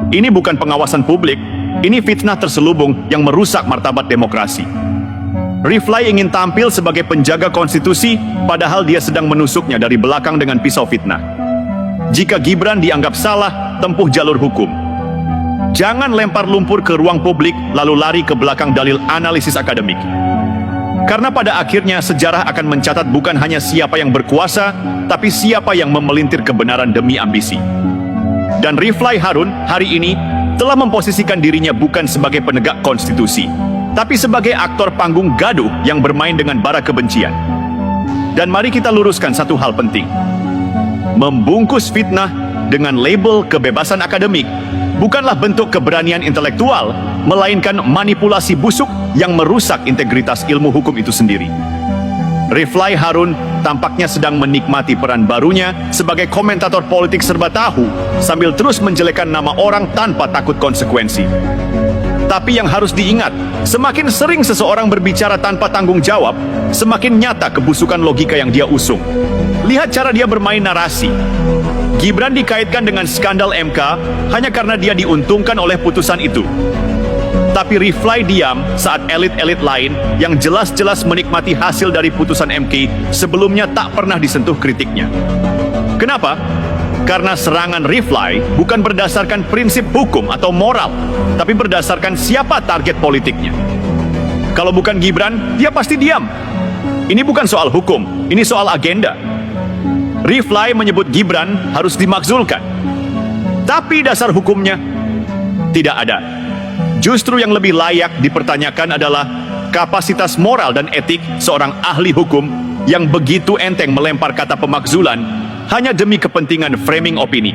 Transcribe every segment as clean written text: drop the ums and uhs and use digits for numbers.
Ini bukan pengawasan publik, ini fitnah terselubung yang merusak martabat demokrasi. Riflay ingin tampil sebagai penjaga konstitusi, padahal dia sedang menusuknya dari belakang dengan pisau fitnah. Jika Gibran dianggap salah, tempuh jalur hukum. Jangan lempar lumpur ke ruang publik, lalu lari ke belakang dalil analisis akademik. Karena pada akhirnya sejarah akan mencatat bukan hanya siapa yang berkuasa, tapi siapa yang memelintir kebenaran demi ambisi. Dan Riflay Harun hari ini telah memposisikan dirinya bukan sebagai penegak konstitusi, tapi sebagai aktor panggung gaduh yang bermain dengan bara kebencian. Dan mari kita luruskan satu hal penting. Membungkus fitnah dengan label kebebasan akademik bukanlah bentuk keberanian intelektual, melainkan manipulasi busuk yang merusak integritas ilmu hukum itu sendiri. Riflay Harun tampaknya sedang menikmati peran barunya sebagai komentator politik serba tahu, sambil terus menjelekkan nama orang tanpa takut konsekuensi. Tapi yang harus diingat, semakin sering seseorang berbicara tanpa tanggung jawab, semakin nyata kebusukan logika yang dia usung. Lihat cara dia bermain narasi. Gibran dikaitkan dengan skandal MK hanya karena dia diuntungkan oleh putusan itu. Tapi Riflay diam saat elit-elit lain yang jelas-jelas menikmati hasil dari putusan MK sebelumnya tak pernah disentuh kritiknya. Kenapa? Karena serangan Riflay bukan berdasarkan prinsip hukum atau moral, tapi berdasarkan siapa target politiknya. Kalau bukan Gibran, dia pasti diam. Ini bukan soal hukum, ini soal agenda. Riflay menyebut Gibran harus dimakzulkan. Tapi dasar hukumnya tidak ada. Justru yang lebih layak dipertanyakan adalah kapasitas moral dan etik seorang ahli hukum yang begitu enteng melempar kata pemakzulan hanya demi kepentingan framing opini.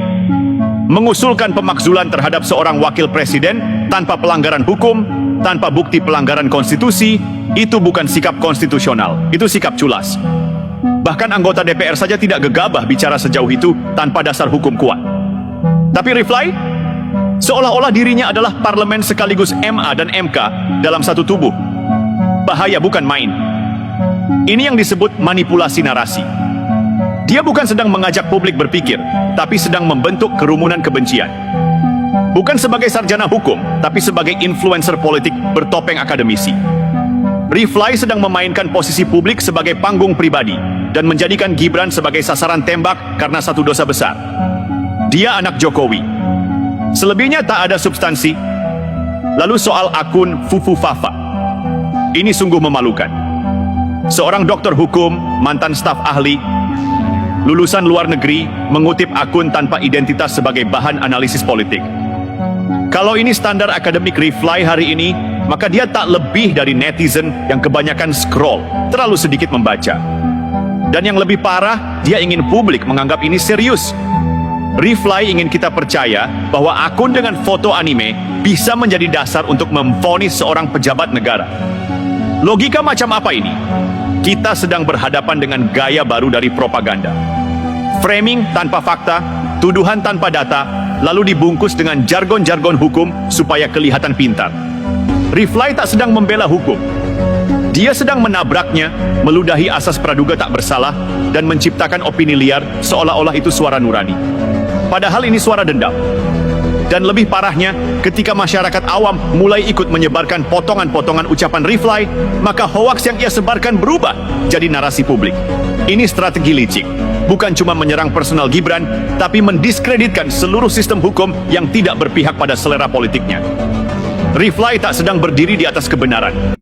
Mengusulkan pemakzulan terhadap seorang wakil presiden tanpa pelanggaran hukum, tanpa bukti pelanggaran konstitusi, itu bukan sikap konstitusional, itu sikap culas. Bahkan anggota DPR saja tidak gegabah bicara sejauh itu tanpa dasar hukum kuat. Tapi Riflay seolah-olah dirinya adalah parlemen sekaligus MA dan MK dalam satu tubuh. Bahaya bukan main. Ini yang disebut manipulasi narasi. Dia bukan sedang mengajak publik berpikir, tapi sedang membentuk kerumunan kebencian. Bukan sebagai sarjana hukum, tapi sebagai influencer politik bertopeng akademisi. Riflay sedang memainkan posisi publik sebagai panggung pribadi dan menjadikan Gibran sebagai sasaran tembak karena satu dosa besar. Dia anak Jokowi. Selebihnya tak ada substansi. Lalu soal akun Fufu Fafa. Ini sungguh memalukan. Seorang dokter hukum, mantan staf ahli, lulusan luar negeri, mengutip akun tanpa identitas sebagai bahan analisis politik. Kalau ini standar akademik Riflay hari ini, maka dia tak lebih dari netizen yang kebanyakan scroll, terlalu sedikit membaca. Dan yang lebih parah, dia ingin publik menganggap ini serius. Riflay ingin kita percaya bahwa akun dengan foto anime bisa menjadi dasar untuk memvonis seorang pejabat negara. Logika macam apa ini? Kita sedang berhadapan dengan gaya baru dari propaganda. Framing tanpa fakta, tuduhan tanpa data, lalu dibungkus dengan jargon-jargon hukum supaya kelihatan pintar. Riflay tak sedang membela hukum. Dia sedang menabraknya, meludahi asas praduga tak bersalah, dan menciptakan opini liar seolah-olah itu suara nurani. Padahal ini suara dendam. Dan lebih parahnya, ketika masyarakat awam mulai ikut menyebarkan potongan-potongan ucapan Riflay, maka hoaks yang ia sebarkan berubah jadi narasi publik. Ini strategi licik. Bukan cuma menyerang personal Gibran, tapi mendiskreditkan seluruh sistem hukum yang tidak berpihak pada selera politiknya. Riflay tak sedang berdiri di atas kebenaran.